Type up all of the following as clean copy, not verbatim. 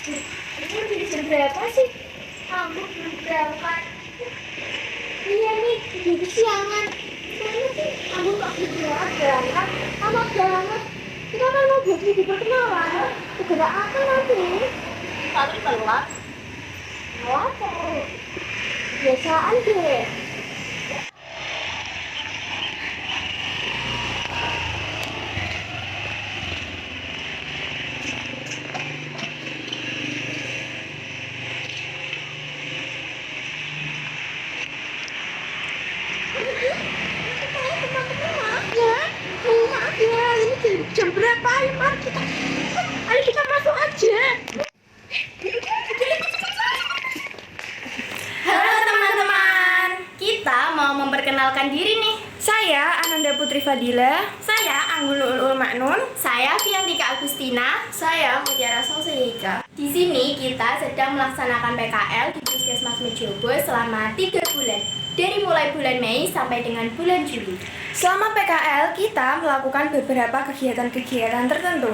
Ini udah jam berapa sih? Aku belum berangkat. Iya nih, udah kesiangan. Mana sih? Aku gak bisa berangkat. Lama banget. Kita kan mau buat video perkenalan. Segera apa nanti? Paling telat. Apa? Biasaan deh. Ya, ini jam berapa? Ayo kita masuk aja. Halo teman-teman, kita mau memperkenalkan diri nih. Saya Ananda Putri Fadila. Saya Anggul Ulul Maknun. Saya Fiantika Agustina. Saya Mutiara Salseyika. Di sini kita sedang melaksanakan PKL di Puskesmas Mejobo selama 3 bulan. Dari mulai bulan Mei sampai dengan bulan Juli. Selama PKL, kita melakukan beberapa kegiatan-kegiatan tertentu.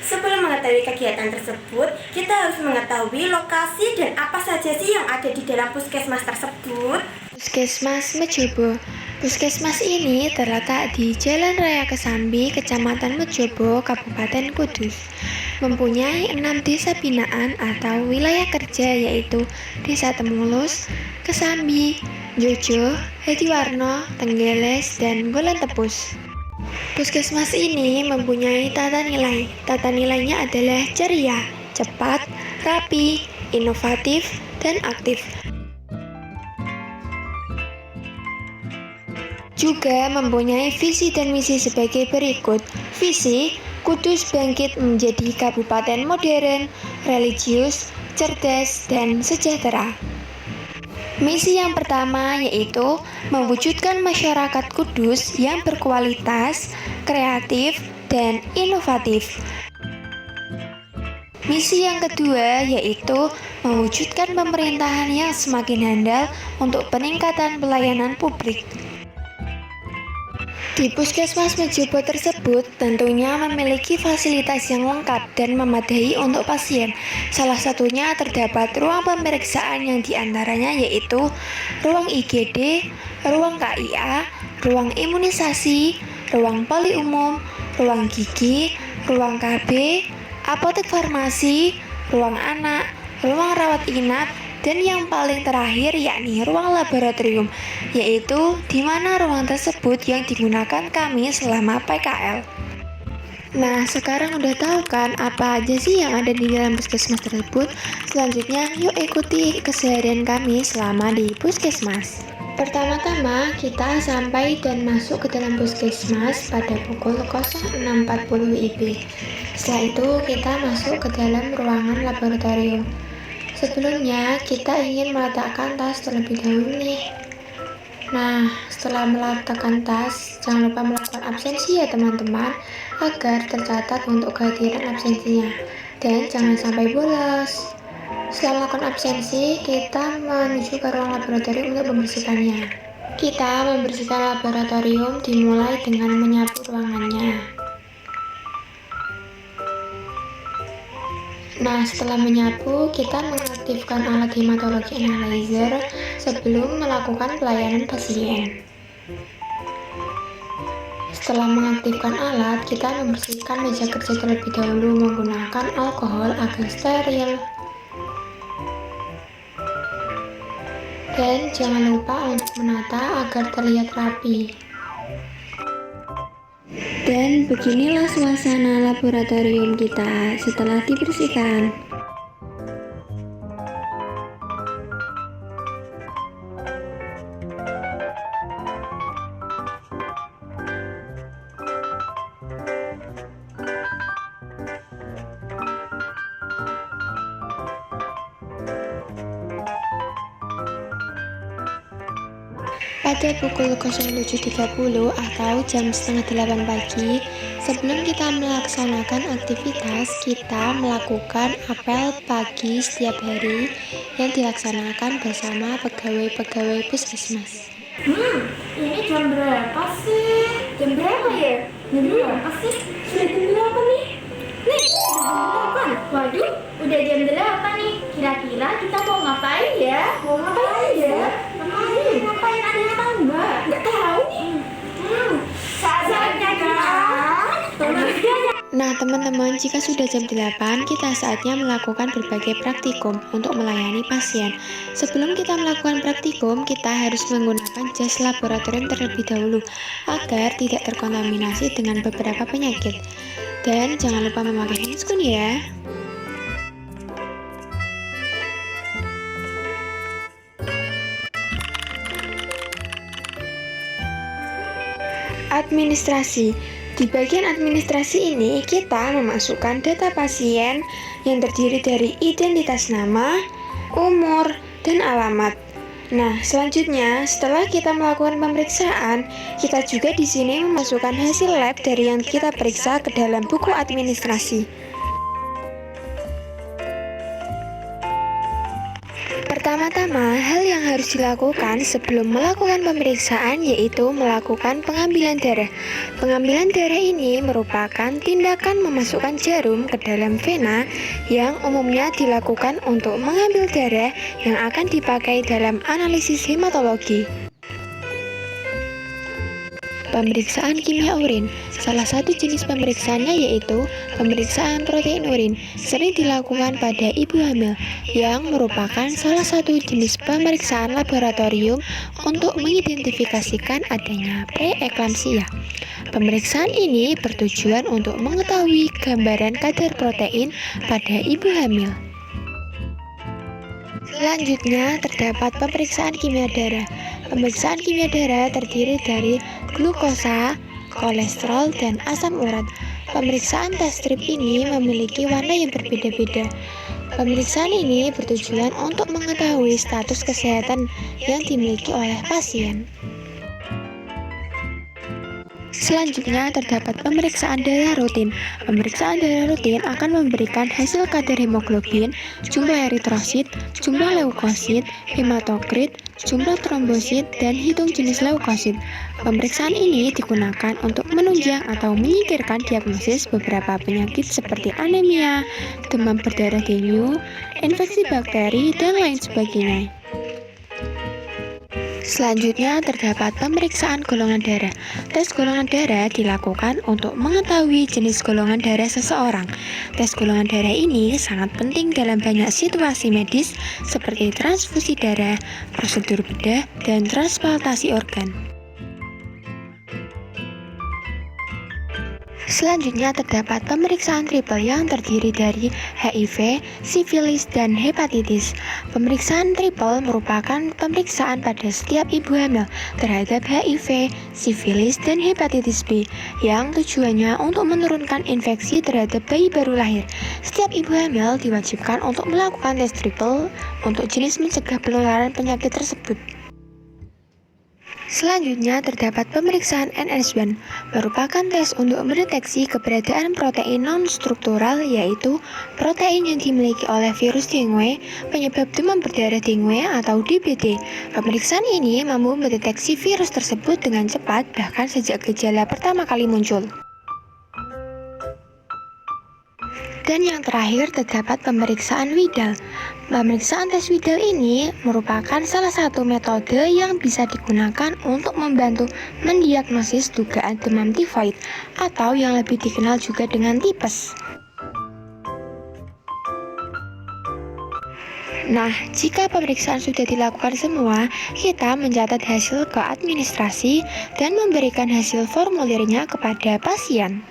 Sebelum mengetahui kegiatan tersebut, kita harus mengetahui lokasi dan apa saja sih yang ada di dalam puskesmas tersebut. Puskesmas Mejobo. Puskesmas ini terletak di Jalan Raya Kesambi, Kecamatan Mejobo, Kabupaten Kudus. Mempunyai 6 desa binaan atau wilayah kerja, yaitu Desa Temulus, Kesambi, Jojo, Hediwarno, Tenggeles, dan Bolan Tepus. Puskesmas ini mempunyai tata nilai. Tata nilainya adalah ceria, cepat, rapi, inovatif, dan aktif. Juga mempunyai visi dan misi sebagai berikut. Visi, Kudus bangkit menjadi kabupaten modern, religius, cerdas, dan sejahtera. Misi yang pertama yaitu mewujudkan masyarakat Kudus yang berkualitas, kreatif, dan inovatif. Misi yang kedua yaitu mewujudkan pemerintahan yang semakin handal untuk peningkatan pelayanan publik. Di Puskesmas Mejobo tersebut tentunya memiliki fasilitas yang lengkap dan memadai untuk pasien. Salah satunya terdapat ruang pemeriksaan yang diantaranya yaitu ruang IGD, ruang KIA, ruang imunisasi, ruang poli umum, ruang gigi, ruang KB, apotek farmasi, ruang anak, ruang rawat inap, dan yang paling terakhir yakni ruang laboratorium, yaitu di mana ruang tersebut yang digunakan kami selama PKL. Nah, sekarang udah tahu kan apa aja sih yang ada di dalam puskesmas tersebut? Selanjutnya, yuk ikuti keseharian kami selama di puskesmas. Pertama-tama, kita sampai dan masuk ke dalam puskesmas pada pukul 06.40 WIB. Setelah itu, kita masuk ke dalam ruangan laboratorium. Sebelumnya, kita ingin meletakkan tas terlebih dahulu nih. Nah, setelah meletakkan tas, jangan lupa melakukan absensi ya teman-teman, agar tercatat untuk kehadiran absensinya. Dan jangan sampai bolos. Setelah melakukan absensi, kita menuju ke ruang laboratorium untuk membersihkannya. Kita membersihkan laboratorium dimulai dengan menyapu ruangannya. Nah, setelah menyapu, kita mengaktifkan alat hematologi analyzer sebelum melakukan pelayanan pasien. Setelah mengaktifkan alat, kita membersihkan meja kerja terlebih dahulu menggunakan alkohol agar steril. Dan jangan lupa untuk menata agar terlihat rapi. Dan beginilah suasana laboratorium kita setelah dibersihkan. Pada pukul 07.30 atau jam setengah 8 pagi, sebelum kita melaksanakan aktivitas, kita melakukan apel pagi setiap hari yang dilaksanakan bersama pegawai-pegawai puskesmas. Ini jam berapa sih? Jam berapa ya? Jam berapa sih? Sudah jam berapa nih? Nih, sudah jam 8. Waduh, udah jam 8 nih. Kira-kira kita mau ngapain ya? Ngapain? Ada yang tahu nggak? Nggak tahu. Saatnya kita. Nah teman-teman, jika sudah jam 8, kita saatnya melakukan berbagai praktikum untuk melayani pasien. Sebelum kita melakukan praktikum, kita harus menggunakan jas laboratorium terlebih dahulu agar tidak terkontaminasi dengan beberapa penyakit. Dan jangan lupa memakai handscoon ya. Administrasi. Di bagian administrasi ini, kita memasukkan data pasien yang terdiri dari identitas nama, umur, dan alamat. Nah, selanjutnya setelah kita melakukan pemeriksaan, kita juga di sini memasukkan hasil lab dari yang kita periksa ke dalam buku administrasi. Pertama-tama, hal yang harus dilakukan sebelum melakukan pemeriksaan yaitu melakukan pengambilan darah. Pengambilan darah ini merupakan tindakan memasukkan jarum ke dalam vena yang umumnya dilakukan untuk mengambil darah yang akan dipakai dalam analisis hematologi. Pemeriksaan kimia urin. Salah satu jenis pemeriksaannya yaitu pemeriksaan protein urin, sering dilakukan pada ibu hamil, yang merupakan salah satu jenis pemeriksaan laboratorium untuk mengidentifikasikan adanya preeklamsia. Pemeriksaan ini bertujuan untuk mengetahui gambaran kadar protein pada ibu hamil. Selanjutnya terdapat pemeriksaan kimia darah. Pemeriksaan kimia darah terdiri dari glukosa, kolesterol, dan asam urat. Pemeriksaan tes strip ini memiliki warna yang berbeda-beda. Pemeriksaan ini bertujuan untuk mengetahui status kesehatan yang dimiliki oleh pasien. Selanjutnya terdapat pemeriksaan darah rutin. Pemeriksaan darah rutin akan memberikan hasil kadar hemoglobin, jumlah eritrosit, jumlah leukosit, hematokrit, jumlah trombosit, dan hitung jenis leukosit. Pemeriksaan ini digunakan untuk menunjang atau menyingkirkan diagnosis beberapa penyakit seperti anemia, demam berdarah dengue, infeksi bakteri, dan lain sebagainya. Selanjutnya terdapat pemeriksaan golongan darah. Tes golongan darah dilakukan untuk mengetahui jenis golongan darah seseorang. Tes golongan darah ini sangat penting dalam banyak situasi medis seperti transfusi darah, prosedur bedah, dan transplantasi organ. Selanjutnya terdapat pemeriksaan triple yang terdiri dari HIV, sifilis, dan hepatitis. Pemeriksaan triple merupakan pemeriksaan pada setiap ibu hamil terhadap HIV, sifilis, dan hepatitis B yang tujuannya untuk menurunkan infeksi terhadap bayi baru lahir. Setiap ibu hamil diwajibkan untuk melakukan tes triple untuk jenis mencegah penularan penyakit tersebut. Selanjutnya terdapat pemeriksaan NS1, merupakan tes untuk mendeteksi keberadaan protein non-struktural, yaitu protein yang dimiliki oleh virus dengue, penyebab demam berdarah dengue atau DBD. Pemeriksaan ini mampu mendeteksi virus tersebut dengan cepat, bahkan sejak gejala pertama kali muncul. Dan yang terakhir terdapat pemeriksaan Widal. Pemeriksaan tes Widal ini merupakan salah satu metode yang bisa digunakan untuk membantu mendiagnosis dugaan demam tifoid atau yang lebih dikenal juga dengan tipes. Nah, jika pemeriksaan sudah dilakukan semua, kita mencatat hasil ke administrasi dan memberikan hasil formulirnya kepada pasien.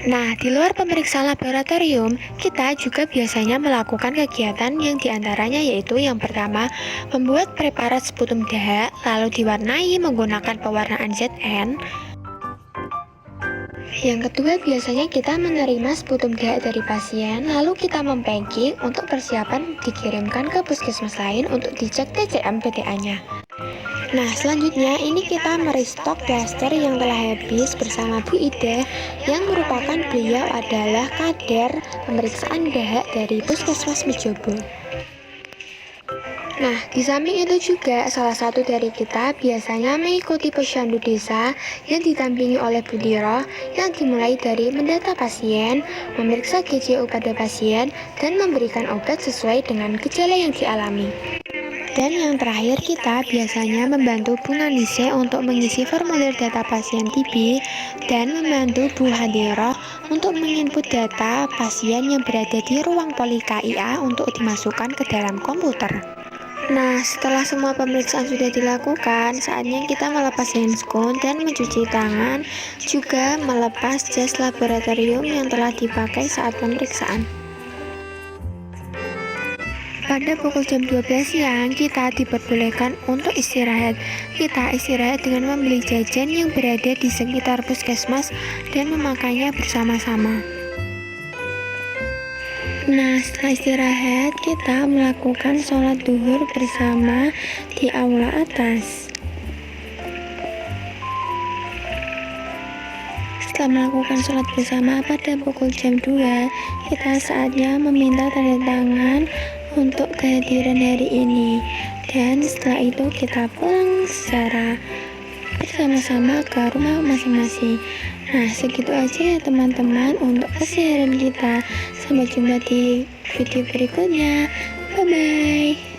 Nah, di luar pemeriksaan laboratorium, kita juga biasanya melakukan kegiatan yang diantaranya yaitu yang pertama, membuat preparat sputum dahak, lalu diwarnai menggunakan pewarnaan ZN. Yang kedua, biasanya kita menerima sputum dahak dari pasien, lalu kita mempacking untuk persiapan dikirimkan ke puskesmas lain untuk dicek TCM PTA-nya. Nah, selanjutnya ini kita merestock plaster yang telah habis bersama Bu Ida, yang merupakan beliau adalah kader pemeriksaan dahak dari Puskesmas Mejobo. Nah, di samping itu juga salah satu dari kita biasanya mengikuti posyandu desa yang didampingi oleh Bu Liro yang dimulai dari mendata pasien, memeriksa GJO pada pasien, dan memberikan obat sesuai dengan gejala yang dialami. Dan yang terakhir kita biasanya membantu Bu Nanise untuk mengisi formulir data pasien TB dan membantu Bu Hadiro untuk menginput data pasien yang berada di ruang poli KIA untuk dimasukkan ke dalam komputer. Nah, setelah semua pemeriksaan sudah dilakukan, saatnya kita melepas handskon dan mencuci tangan, juga melepas jas laboratorium yang telah dipakai saat pemeriksaan. Pada pukul jam 12 siang, kita diperbolehkan untuk istirahat. Kita istirahat dengan membeli jajan yang berada di sekitar puskesmas dan memakannya bersama-sama. Nah, setelah istirahat, kita melakukan sholat duhur bersama di aula atas. Setelah melakukan sholat bersama pada pukul jam 2, kita saatnya meminta tanda tangan untuk kehadiran hari ini, dan setelah itu kita pulang secara bersama-sama ke rumah masing-masing. Nah, segitu aja ya teman-teman untuk kesiaran kita. Sampai jumpa di video berikutnya. Bye bye.